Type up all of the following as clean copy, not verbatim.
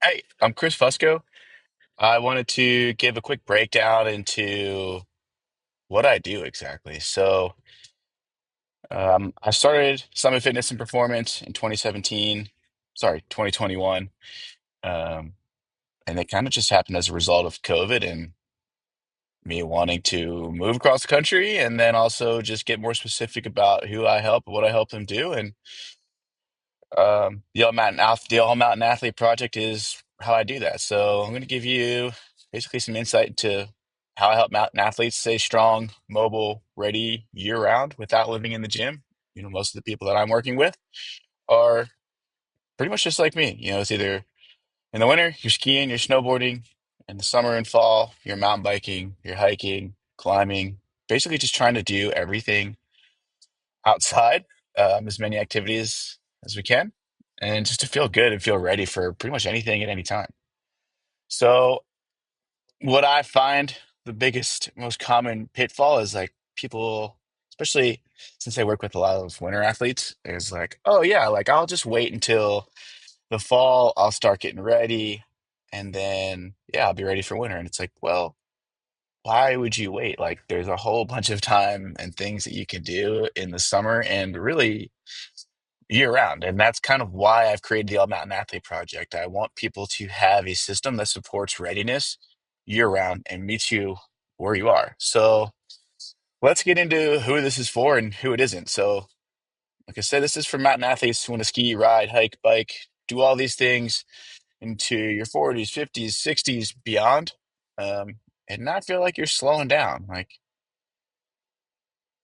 Hey, I'm Chris Fusco. I wanted to give a quick breakdown into what I do exactly. I started Summit Fitness and Performance in 2017, sorry, 2021. Um, and it kind of just happened as a result of COVID and me wanting to move across the country and then also just get more specific about who I help, what I help them do. And the All Mountain Athlete Project is how I do that. So I'm going to give you basically some insight into how I help mountain athletes stay strong, mobile, ready year round without living in the gym. Most of the people that I'm working with are pretty much just like me. It's either in the winter, you're skiing, you're snowboarding, in the summer and fall, you're mountain biking, you're hiking, climbing, basically just trying to do everything outside, as many activities as we can, and just to feel good and feel ready for pretty much anything at any time. So, what I find the biggest, most common pitfall is like people, especially since I work with a lot of winter athletes, is like, oh yeah, like I'll just wait until the fall, I'll start getting ready, and then yeah, I'll be ready for winter. And it's like, well, why would you wait? Like, there's a whole bunch of time and things that you can do in the summer and really year round. And that's kind of why I've created the All Mountain Athlete Project. I want people to have a system that supports readiness year round and meets you where you are. So let's get into who this is for and who it isn't. So, like I said, this is for mountain athletes who want to ski, ride, hike, bike, do all these things into your 40s, 50s, 60s, beyond, um, and not feel like you're slowing down. Like,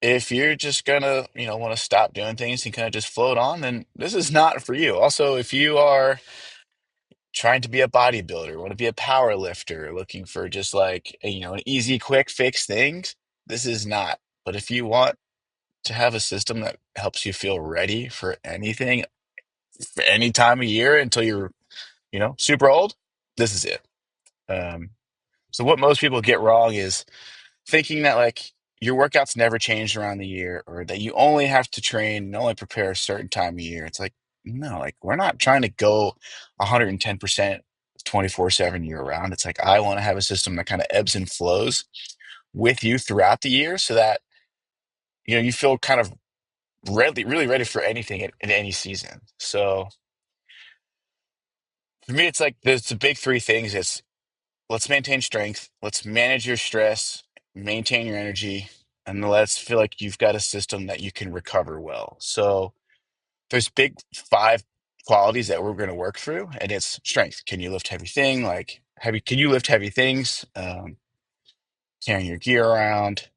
if you're just gonna, want to stop doing things and kind of just float on, then this is not for you. Also, if you are trying to be a bodybuilder, want to be a power lifter, looking for just like an easy, quick fix things, this is not. But if you want to have a system that helps you feel ready for anything, for any time of year until you're, super old, this is it. Um, so what most people get wrong is thinking that like your workouts never change around the year or that you only have to train and only prepare a certain time of year. It's like, no, like we're not trying to go 110% 24/7 year round. It's like I want to have a system that kind of ebbs and flows with you throughout the year so that you feel kind of really ready for anything in any season. So for me, it's like there's the big three things. It's let's maintain strength, let's manage your stress, maintain your energy, and let's feel like you've got a system that you can recover well. So there's big five qualities that we're going to work through, and it's strength. Can you lift heavy thing like heavy? Can you lift heavy things? Carrying your gear around,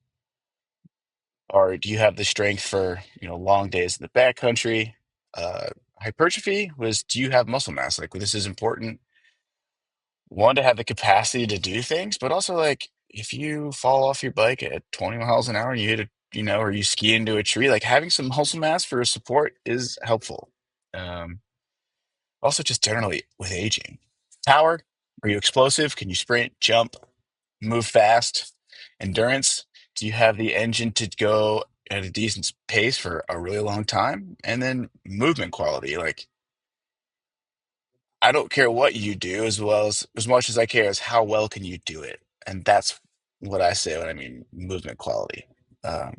or do you have the strength for long days in the backcountry? Uh, Hypertrophy was, do you have muscle mass? Like this is important, one, to have the capacity to do things, but also like if you fall off your bike at 20 miles an hour and you hit or you ski into a tree, like having some muscle mass for support is helpful. Um, Also, just generally with aging, power. Are you explosive? Can you sprint, jump, move fast? Endurance. Do you have the engine to go at a decent pace for a really long time? And then movement quality. Like I don't care what you do as much as I care as how well can you do it. And that's what I say when I mean movement quality. Um,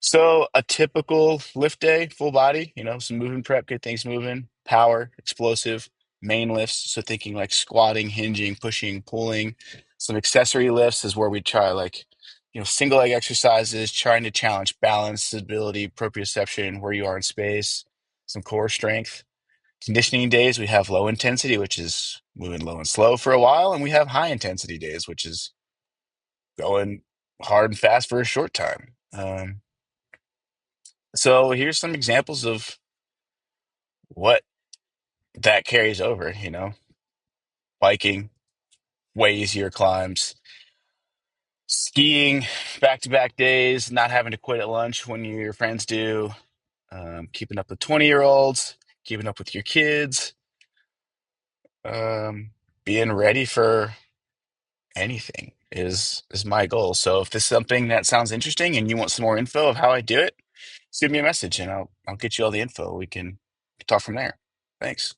so a typical lift day, full body, some movement prep, get things moving, power, explosive, main lifts. So thinking like squatting, hinging, pushing, pulling. Some accessory lifts is where we try like, single leg exercises, trying to challenge balance, stability, proprioception, where you are in space, some core strength. Conditioning days, we have low intensity, which is moving low and slow for a while, and we have high intensity days, which is going hard and fast for a short time. So here's some examples of what that carries over, biking, way easier climbs, skiing, back-to-back days, not having to quit at lunch when your friends do, keeping up with 20-year-olds, keeping up with your kids, um, being ready for anything is my goal. So if this is something that sounds interesting and you want some more info of how I do it, shoot me a message and I'll get you all the info. We can talk from there. Thanks.